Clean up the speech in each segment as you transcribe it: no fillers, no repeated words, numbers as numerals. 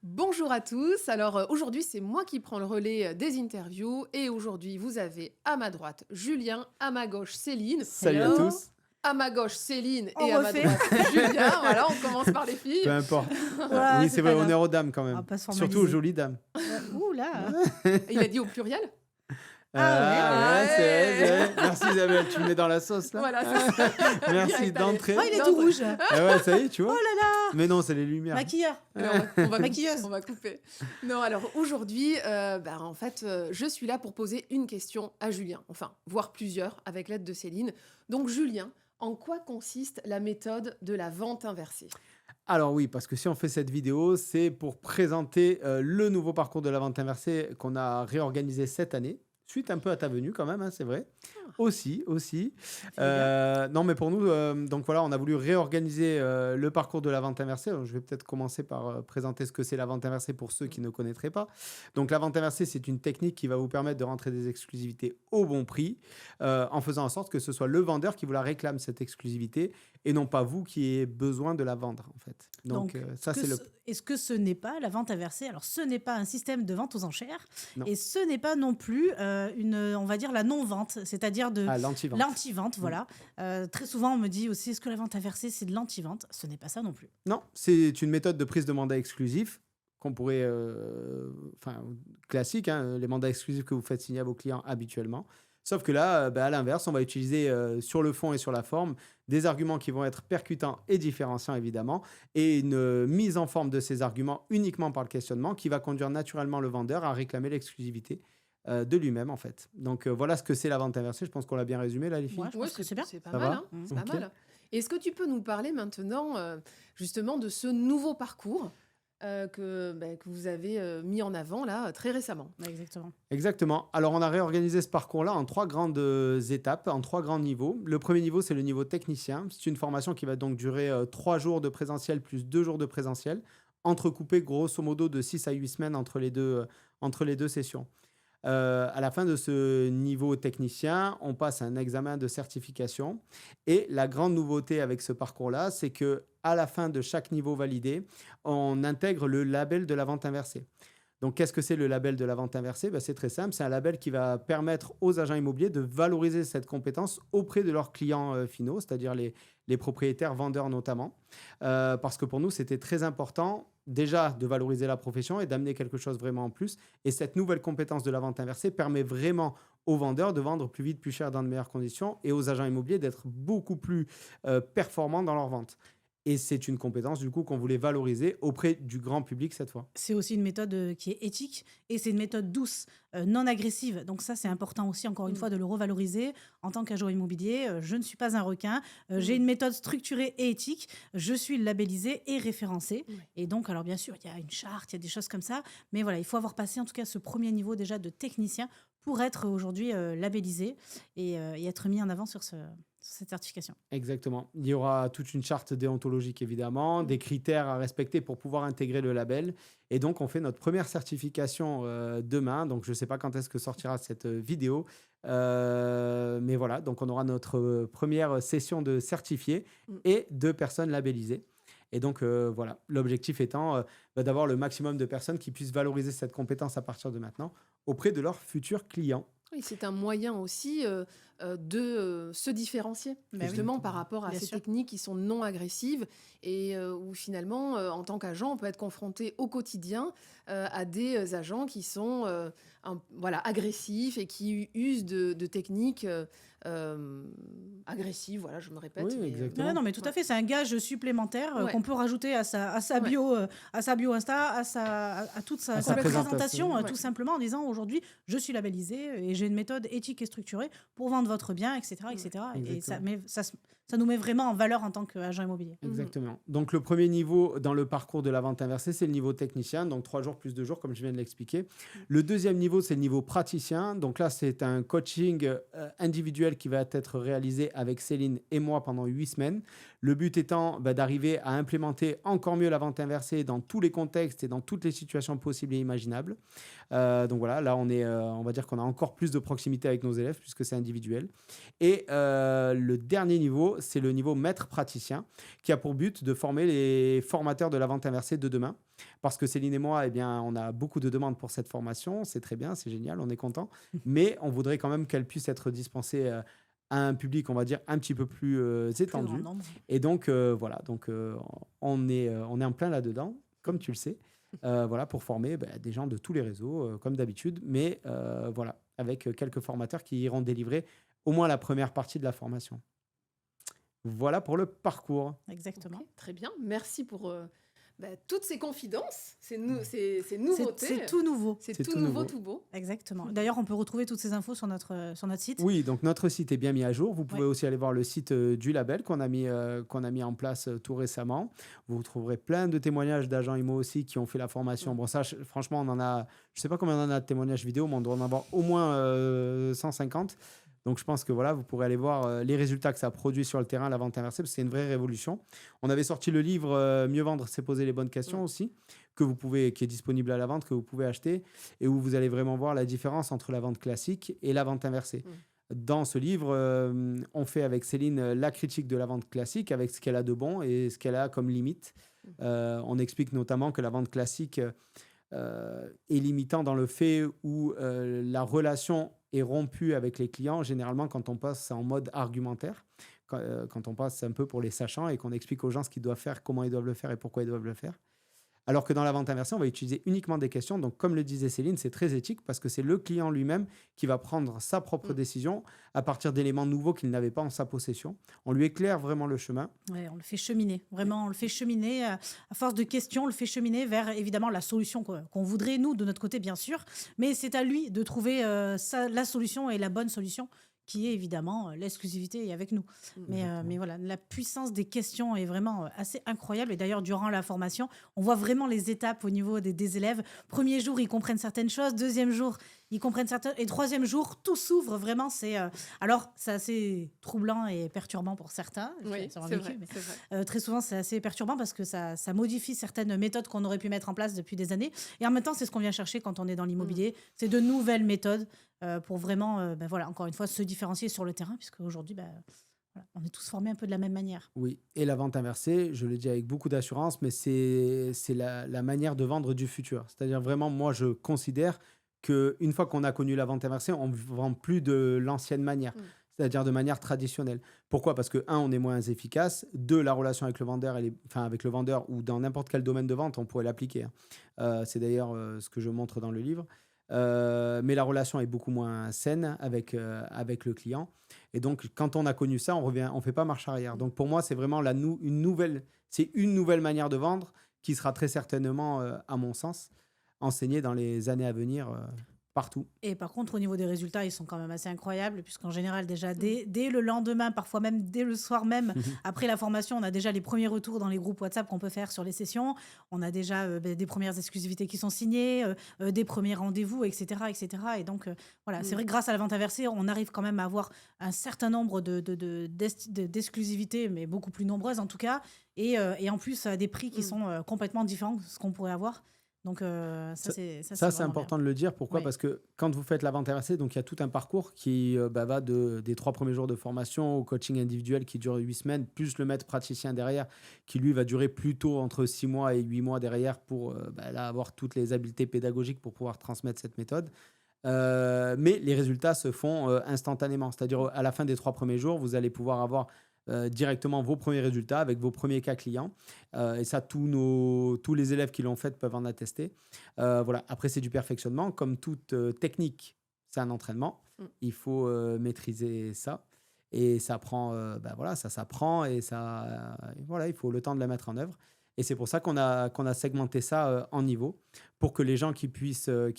Bonjour à tous. Alors aujourd'hui, c'est moi qui prends le relais des interviews. Et aujourd'hui, vous avez à ma droite Julien, à ma gauche Céline. Salut à Hello. tous. À ma gauche Céline On et à ma refait. droite Julien. Voilà, on commence par les Peu filles. importe. Ouais, Oui, c'est c'est pas vrai, grave. honneur aux dames quand On va même. pas se Surtout aux formaliser. jolies dames. Ouh là. Il a dit au pluriel. Ah ouais, c'est vrai. Merci Isabelle, tu me mets dans la sauce là. Voilà, c'est ça. Merci Direct, d'entrée. Oh, il est Non, tout bah- rouge. Ah ouais, ça y est, tu vois. Oh là là. Mais non, c'est les lumières. Maquilleur. Alors, on va Maquilleuse. On va couper. Non, alors aujourd'hui, en fait, je suis là pour poser une question à Julien. Enfin, voire plusieurs, avec l'aide de Céline. Donc, Julien, en quoi consiste la méthode de la vente inversée? Alors oui, parce que si on fait cette vidéo, c'est pour présenter le nouveau parcours de la vente inversée qu'on a réorganisé cette année. Suite un peu à ta venue quand même, hein, c'est vrai. Aussi. Non, mais pour nous, donc voilà, on a voulu réorganiser le parcours de la vente inversée. Alors, je vais peut-être commencer par présenter ce que c'est la vente inversée pour ceux qui ne connaîtraient pas. Donc la vente inversée, c'est une technique qui va vous permettre de rentrer des exclusivités au bon prix, en faisant en sorte que ce soit le vendeur qui vous la réclame, cette exclusivité, et non pas vous qui ayez besoin de la vendre, en fait. Donc, ça, c'est le... Est-ce que ce n'est pas la vente inversée? Alors, ce n'est pas un système de vente aux enchères. Non. Et ce n'est pas non plus on va dire, la non-vente, c'est-à-dire de Ah, l'anti-vente. l'anti-vente. Voilà. Très souvent, on me dit aussi, est-ce que la vente inversée, c'est de l'anti-vente? Ce n'est pas ça non plus. Non, c'est une méthode de prise de mandat exclusif qu'on pourrait, classique, hein, les mandats exclusifs que vous faites signer à vos clients habituellement. Sauf que là, à l'inverse, on va utiliser sur le fond et sur la forme des arguments qui vont être percutants et différenciants, évidemment, et une mise en forme de ces arguments uniquement par le questionnement qui va conduire naturellement le vendeur à réclamer l'exclusivité de lui-même, en fait. Donc, voilà ce que c'est la vente inversée. Je pense qu'on l'a bien résumé, là, les filles. Ouais, je Ouais, pense que c'est bien. C'est pas Ça mal, va hein, Mhm. c'est pas Ok. mal. Est-ce que tu peux nous parler maintenant, justement, de ce nouveau parcours que vous avez mis en avant là très récemment? Ouais, exactement. Exactement. Alors, on a réorganisé ce parcours-là en 3 grandes étapes, en 3 grands niveaux. Le premier niveau, c'est le niveau technicien. C'est une formation qui va donc durer 3 jours de présentiel plus 2 jours de présentiel, entrecoupés grosso modo de 6 à 8 semaines entre les deux sessions. À la fin de ce niveau technicien, on passe un examen de certification. Et la grande nouveauté avec ce parcours-là, c'est que à la fin de chaque niveau validé, on intègre le label de la vente inversée. Donc, qu'est-ce que c'est le label de la vente inversée? C'est très simple. C'est un label qui va permettre aux agents immobiliers de valoriser cette compétence auprès de leurs clients finaux, c'est-à-dire les propriétaires vendeurs notamment. Parce que pour nous, c'était très important déjà de valoriser la profession et d'amener quelque chose vraiment en plus. Et cette nouvelle compétence de la vente inversée permet vraiment aux vendeurs de vendre plus vite, plus cher, dans de meilleures conditions, et aux agents immobiliers d'être beaucoup plus performants dans leur vente. Et c'est une compétence, du coup, qu'on voulait valoriser auprès du grand public cette fois. C'est aussi une méthode qui est éthique et c'est une méthode douce, non agressive. Donc ça, c'est important aussi, encore une fois, de le revaloriser. En tant qu'agent immobilier, je ne suis pas un requin. J'ai une méthode structurée et éthique. Je suis labellisée et référencée. Ouais. Et donc, alors bien sûr, il y a une charte, il y a des choses comme ça. Mais voilà, il faut avoir passé en tout cas ce premier niveau déjà de technicien pour être aujourd'hui labellisé et être mis en avant sur cette certification. Exactement. Il y aura toute une charte déontologique, évidemment, des critères à respecter pour pouvoir intégrer le label. Et donc, on fait notre première certification demain. Donc, je ne sais pas quand est-ce que sortira cette vidéo. Mais voilà, donc on aura notre première session de certifiés et de personnes labellisées. Et donc, voilà, l'objectif étant d'avoir le maximum de personnes qui puissent valoriser cette compétence à partir de maintenant auprès de leurs futurs clients. Oui, c'est un moyen aussi de se différencier, Bah oui. justement par rapport à Bien ces sûr. techniques qui sont non agressives et où finalement, en tant qu'agent, on peut être confronté au quotidien à des agents qui sont voilà, agressifs et qui usent de techniques agressives. Voilà, je me répète. Oui, mais, exactement. Non, mais tout à fait, c'est un gage supplémentaire Ouais. qu'on peut rajouter à sa Ouais. bio, à sa bio Insta, à toute sa À sa présentation, présentation. Ouais. tout simplement en disant aujourd'hui, je suis labellisé et j'ai une méthode éthique et structurée pour vendre votre bien, etc. etc. Et ça nous met vraiment en valeur en tant qu'agent immobilier. Exactement. Donc, le premier niveau dans le parcours de la vente inversée, c'est le niveau technicien, donc 3 jours plus 2 jours, comme je viens de l'expliquer. Le deuxième niveau, c'est le niveau praticien. Donc là, c'est un coaching individuel qui va être réalisé avec Céline et moi pendant 8 semaines. Le but étant d'arriver à implémenter encore mieux la vente inversée dans tous les contextes et dans toutes les situations possibles et imaginables. Donc voilà, là, on va dire qu'on a encore plus de proximité avec nos élèves puisque c'est individuel. individuelle. Et le dernier niveau, c'est le niveau maître praticien, qui a pour but de former les formateurs de la vente inversée de demain. Parce que Céline et moi, eh bien, on a beaucoup de demandes pour cette formation. C'est très bien, c'est génial, on est content. Mais on voudrait quand même qu'elle puisse être dispensée à un public, on va dire, un petit peu plus Plus grand étendu. nombre. Et donc, voilà, donc, on est en plein là-dedans, comme tu le sais, voilà, pour former des gens de tous les réseaux, comme d'habitude, mais voilà, avec quelques formateurs qui iront délivrer au moins la première partie de la formation. Voilà pour le parcours. Exactement. Ok, très bien. Merci pour toutes ces confidences, ces C'est nouveautés. tout nouveau. C'est C'est tout tout nouveau, nouveau. tout beau. Exactement. D'ailleurs, on peut retrouver toutes ces infos sur notre site. Oui, donc notre site est bien mis à jour. Vous pouvez Ouais. aussi aller voir le site du label qu'on a mis en place tout récemment. Vous trouverez plein de témoignages d'agents IMO aussi qui ont fait la formation. Bon, ça, franchement, on en a, je sais pas combien on en a de témoignages vidéo, mais on doit en avoir au moins 150. Donc, je pense que voilà, vous pourrez aller voir les résultats que ça a produit sur le terrain, la vente inversée, parce que c'est une vraie révolution. On avait sorti le livre Mieux vendre, c'est poser les bonnes questions aussi, qui est disponible à la vente, que vous pouvez acheter, et où vous allez vraiment voir la différence entre la vente classique et la vente inversée. Dans ce livre, on fait avec Céline la critique de la vente classique, avec ce qu'elle a de bon et ce qu'elle a comme limite. On explique notamment que la vente classique est limitant dans le fait où la relation est rompue avec les clients, généralement quand on passe en mode argumentaire, quand on passe un peu pour les sachants et qu'on explique aux gens ce qu'ils doivent faire, comment ils doivent le faire et pourquoi ils doivent le faire. Alors que dans la vente inversée, on va utiliser uniquement des questions. Donc, comme le disait Céline, c'est très éthique parce que c'est le client lui-même qui va prendre sa propre décision à partir d'éléments nouveaux qu'il n'avait pas en sa possession. On lui éclaire vraiment le chemin. Ouais, on le fait cheminer. Vraiment, on le fait cheminer. À force de questions, on le fait cheminer vers évidemment la solution qu'on voudrait, nous, de notre côté, bien sûr. Mais c'est à lui de trouver la solution et la bonne solution, qui est évidemment l'exclusivité avec nous. Mais voilà, la puissance des questions est vraiment assez incroyable. Et d'ailleurs, durant la formation, on voit vraiment les étapes au niveau des élèves. Premier jour, ils comprennent certaines choses. Deuxième jour, ils comprennent certaines. Et troisième jour, tout s'ouvre vraiment. Alors, c'est assez troublant et perturbant pour certains. Oui, Ça en c'est vécu, vrai. mais, C'est vrai. très souvent, c'est assez perturbant parce que ça modifie certaines méthodes qu'on aurait pu mettre en place depuis des années. Et en même temps, c'est ce qu'on vient chercher quand on est dans l'immobilier. C'est de nouvelles méthodes pour vraiment, voilà, encore une fois, se différencier sur le terrain, puisque aujourd'hui, voilà, on est tous formés un peu de la même manière. Oui, et la vente inversée, je le dis avec beaucoup d'assurance, mais c'est la manière de vendre du futur. C'est-à-dire vraiment, moi, je considère qu'une fois qu'on a connu la vente inversée, on ne vend plus de l'ancienne manière, c'est-à-dire de manière traditionnelle. Pourquoi? Parce que, un, on est moins efficace. Deux, la relation avec le vendeur, avec le vendeur ou dans n'importe quel domaine de vente, on pourrait l'appliquer. C'est d'ailleurs ce que je montre dans le livre. Mais la relation est beaucoup moins saine avec le client. Et donc, quand on a connu ça, on fait pas marche arrière. Donc, pour moi, c'est vraiment une nouvelle manière de vendre qui sera très certainement, à mon sens, enseignée dans les années à venir partout. Et par contre, au niveau des résultats, ils sont quand même assez incroyables, puisqu'en général, déjà, dès le lendemain, parfois même dès le soir même, après la formation, on a déjà les premiers retours dans les groupes WhatsApp qu'on peut faire sur les sessions. On a déjà des premières exclusivités qui sont signées, des premiers rendez-vous, etc. etc. Et donc, voilà, c'est vrai que grâce à la vente inversée, on arrive quand même à avoir un certain nombre d'exclusivités, mais beaucoup plus nombreuses en tout cas, et en plus à des prix qui sont complètement différents de ce qu'on pourrait avoir. Donc, c'est vraiment important bien. de le dire. Pourquoi? Oui. Parce que quand vous faites la vente inversée, donc il y a tout un parcours qui va des 3 premiers jours de formation au coaching individuel qui dure 8 semaines, plus le maître praticien derrière, qui lui va durer plutôt entre 6 mois et 8 mois derrière pour là, avoir toutes les habiletés pédagogiques pour pouvoir transmettre cette méthode. Mais les résultats se font instantanément. C'est-à-dire à la fin des 3 premiers jours, vous allez pouvoir avoir directement vos premiers résultats avec vos premiers cas clients. Et ça, tous les élèves qui l'ont fait peuvent en attester. Voilà. Après, c'est du perfectionnement. Comme toute technique, c'est un entraînement. Il faut maîtriser ça. Et ça prend, voilà, ça s'apprend et voilà, il faut le temps de la mettre en œuvre. Et c'est pour ça qu'on a segmenté ça en niveaux pour que les gens qui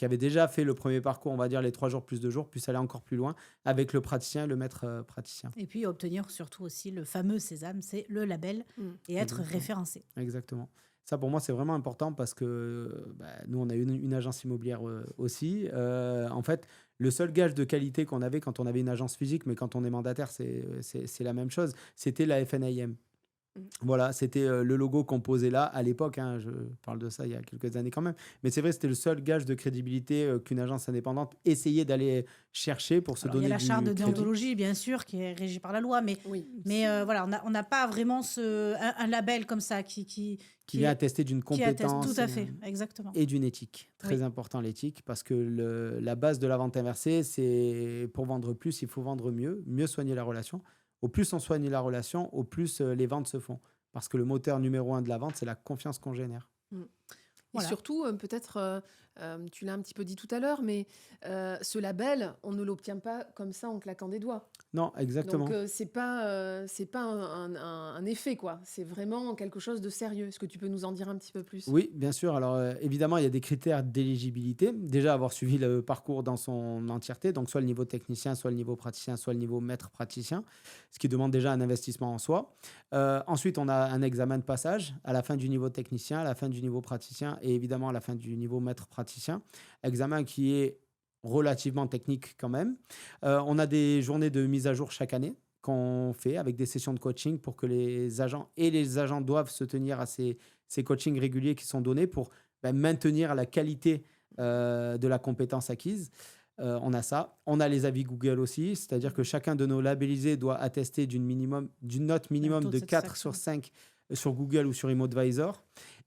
avaient déjà fait le premier parcours, on va dire les 3 jours plus 2 jours, puissent aller encore plus loin avec le praticien et le maître praticien. Et puis obtenir surtout aussi le fameux Sésame, c'est le label et être Exactement. référencé. Exactement. Ça, pour moi, c'est vraiment important parce que nous, on a une agence immobilière aussi. En fait, le seul gage de qualité qu'on avait quand on avait une agence physique, mais quand on est mandataire, c'est la même chose, c'était la FNIM. Mm. Voilà, c'était le logo qu'on posait là à l'époque, hein, je parle de ça il y a quelques années quand même. Mais c'est vrai, c'était le seul gage de crédibilité qu'une agence indépendante essayait d'aller chercher pour se Alors, il y a donner la charte du de crédit. déontologie, bien sûr, qui est régie par la loi, Oui. mais voilà, on n'a pas vraiment un label comme ça Qui qui vient est- attester d'une qui atteste. Tout compétence à fait, exactement. et d'une éthique. Très Oui. important l'éthique, parce que la base de la vente inversée, c'est pour vendre plus, il faut vendre mieux, mieux soigner la relation. Au plus on soigne la relation, au plus les ventes se font. Parce que le moteur numéro un de la vente, c'est la confiance qu'on génère. Mm. Et Voilà. surtout, peut-être, tu l'as un petit peu dit tout à l'heure, mais ce label, on ne l'obtient pas comme ça en claquant des doigts. Non, exactement. Donc, c'est pas un effet, quoi. C'est vraiment quelque chose de sérieux. Est-ce que tu peux nous en dire un petit peu plus? Oui, bien sûr. Alors, évidemment, il y a des critères d'éligibilité. Déjà, avoir suivi le parcours dans son entièreté, donc soit le niveau technicien, soit le niveau praticien, soit le niveau maître praticien, ce qui demande déjà un investissement en soi. Ensuite, on a un examen de passage à la fin du niveau technicien, à la fin du niveau praticien et évidemment à la fin du niveau maître praticien. Examen qui est relativement technique quand même. On a des journées de mise à jour chaque année qu'on fait avec des sessions de coaching pour que les agents doivent se tenir à ces coachings réguliers qui sont donnés pour maintenir la qualité de la compétence acquise. On a ça. On a les avis Google aussi, c'est-à-dire que chacun de nos labellisés doit attester d'une note minimum taux de de 4 satisfaction. sur 5 sur Google ou sur ImmoAdvisor.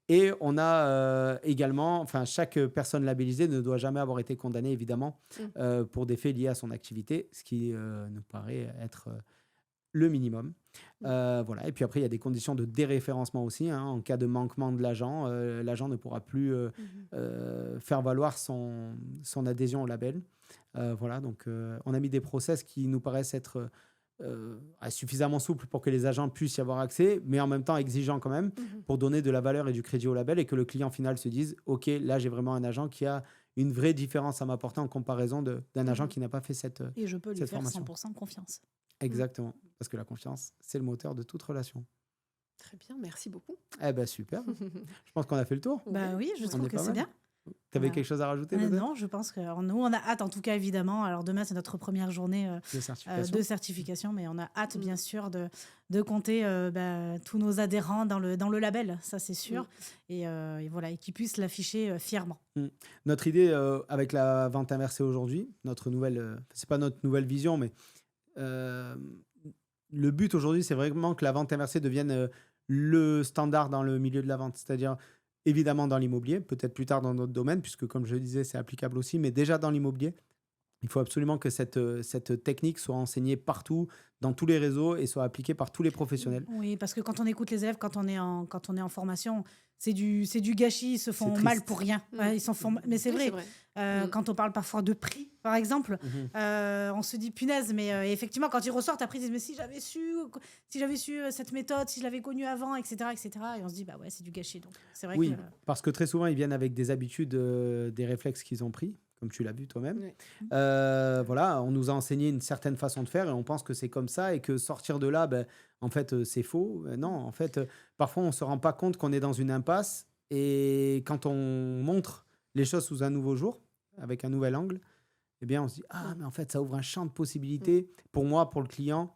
Et on a également, enfin, chaque personne labellisée ne doit jamais avoir été condamnée, évidemment, pour des faits liés à son activité, ce qui nous paraît être le minimum. Voilà. Et puis après, il y a des conditions de déréférencement aussi, hein. En cas de manquement de l'agent, l'agent ne pourra plus faire valoir son adhésion au label. Voilà, donc on a mis des process qui nous paraissent être suffisamment souples pour que les agents puissent y avoir accès, mais en même temps exigeants quand même, pour donner de la valeur et du crédit au label et que le client final se dise, OK, là j'ai vraiment un agent qui a une vraie différence à m'apporter en comparaison d'un agent qui n'a pas fait cette Et je peux lui cette faire formation. 100% confiance. Exactement, parce que la confiance, c'est le moteur de toute relation. Très bien, merci beaucoup. Eh ben super, je pense qu'on a fait le tour. Bah oui, je On trouve est que pas c'est mal. bien. Tu avais Voilà. quelque chose à rajouter peut-être Non, je pense que nous, on a hâte, en tout cas, évidemment. Alors, demain, c'est notre première journée de certification. de certification, mais on a hâte, bien sûr, de compter tous nos adhérents dans le label, ça, c'est sûr. Et voilà, et qu'ils puissent l'afficher fièrement. Notre idée avec la vente inversée aujourd'hui, notre nouvelle, c'est pas notre nouvelle vision, mais le but aujourd'hui, c'est vraiment que la vente inversée devienne le standard dans le milieu de la vente. C'est-à-dire, évidemment, dans l'immobilier, peut-être plus tard dans d'autres domaines, puisque, comme je le disais, c'est applicable aussi, mais déjà dans l'immobilier, il faut absolument que cette technique soit enseignée partout, dans tous les réseaux et soit appliquée par tous les professionnels. Oui, parce que quand on écoute les élèves, quand on est en formation, c'est du gâchis, ils se font triste. mal pour rien. Ouais, ils s'en font, mais c'est Oui, vrai. Quand on parle parfois de prix, par exemple, on se dit punaise, mais effectivement, quand ils ressortent, après ils disent mais si j'avais su cette méthode, si je l'avais connue avant, etc., etc. Et on se dit bah ouais, c'est du gâchis. Donc c'est vrai Oui, que parce que très souvent, ils viennent avec des habitudes, des réflexes qu'ils ont pris, comme tu l'as vu toi-même. Oui. Voilà, on nous a enseigné une certaine façon de faire et on pense que c'est comme ça et que sortir de là, en fait, c'est faux. Non, en fait, parfois, on ne se rend pas compte qu'on est dans une impasse et quand on montre les choses sous un nouveau jour, avec un nouvel angle, eh bien, on se dit, ah, mais en fait, ça ouvre un champ de possibilités pour moi, pour le client,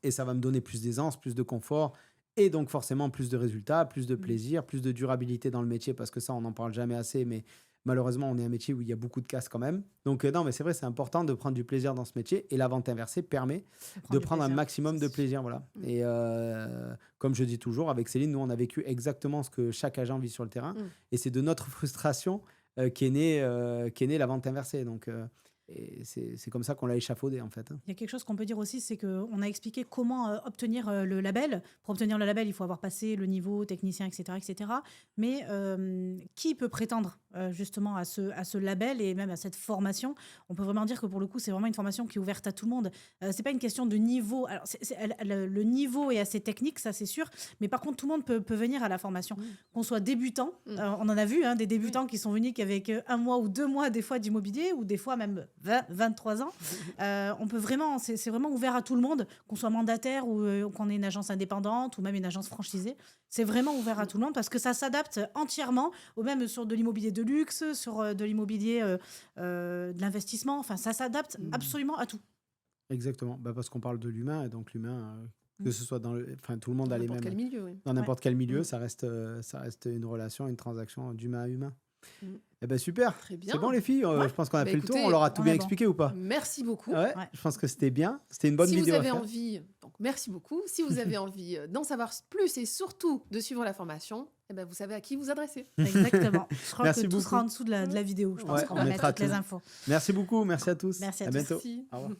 et ça va me donner plus d'aisance, plus de confort, et donc forcément plus de résultats, plus de plaisir, plus de durabilité dans le métier, parce que ça, on n'en parle jamais assez, mais malheureusement, on est un métier où il y a beaucoup de casse quand même. Donc, non, mais c'est vrai, c'est important de prendre du plaisir dans ce métier, et la vente inversée permet de prendre un maximum de plaisir. Voilà. Et comme je dis toujours, avec Céline, nous, on a vécu exactement ce que chaque agent vit sur le terrain, et c'est de notre frustration qu'est née la vente inversée. Donc, et c'est comme ça qu'on l'a échafaudé, en fait. il y a quelque chose qu'on peut dire aussi, c'est qu'on a expliqué comment obtenir le label. Pour obtenir le label, il faut avoir passé le niveau technicien, etc., etc. Mais qui peut prétendre justement à ce label et même à cette formation? On peut vraiment dire que pour le coup, c'est vraiment une formation qui est ouverte à tout le monde. C'est pas une question de niveau. Alors, le niveau est assez technique, ça c'est sûr. Mais par contre, tout le monde peut venir à la formation. Qu'on soit débutant, on en a vu des débutants qui sont venus qu'avec 1 mois ou 2 mois des fois d'immobilier, ou des fois même 23 ans. On peut vraiment, c'est vraiment ouvert à tout le monde, qu'on soit mandataire ou qu'on ait une agence indépendante ou même une agence franchisée. C'est vraiment ouvert à tout le monde parce que ça s'adapte entièrement, ou même sur de l'immobilier de luxe, sur de l'immobilier de l'investissement. Enfin, ça s'adapte absolument à tout. Exactement, parce qu'on parle de l'humain, et donc l'humain, Que ce soit enfin, tout le monde Dans a les n'importe quel mêmes. milieu, oui. Dans n'importe quel milieu, Mm. ça reste une relation, une transaction d'humain à humain. Mm. Eh ben super. Très bien. C'est bon les filles, Ouais. je pense qu'on a Bah, fait le tour. écoutez, On leur a tout on bien est bon. expliqué ou pas? Merci beaucoup. Ouais, Ouais. je pense que c'était bien. C'était une bonne Si vous vidéo à avez faire. envie, donc merci beaucoup. Si vous avez envie d'en savoir plus et surtout de suivre la formation, eh ben, vous savez à qui vous adresser. Exactement. Je crois Merci que tout beaucoup. sera en dessous de la vidéo. Je pense Ouais, qu'on on va mettra mettre toutes les tout. infos. Merci beaucoup. Merci à tous. Merci à À tous. bientôt. Merci. Au revoir.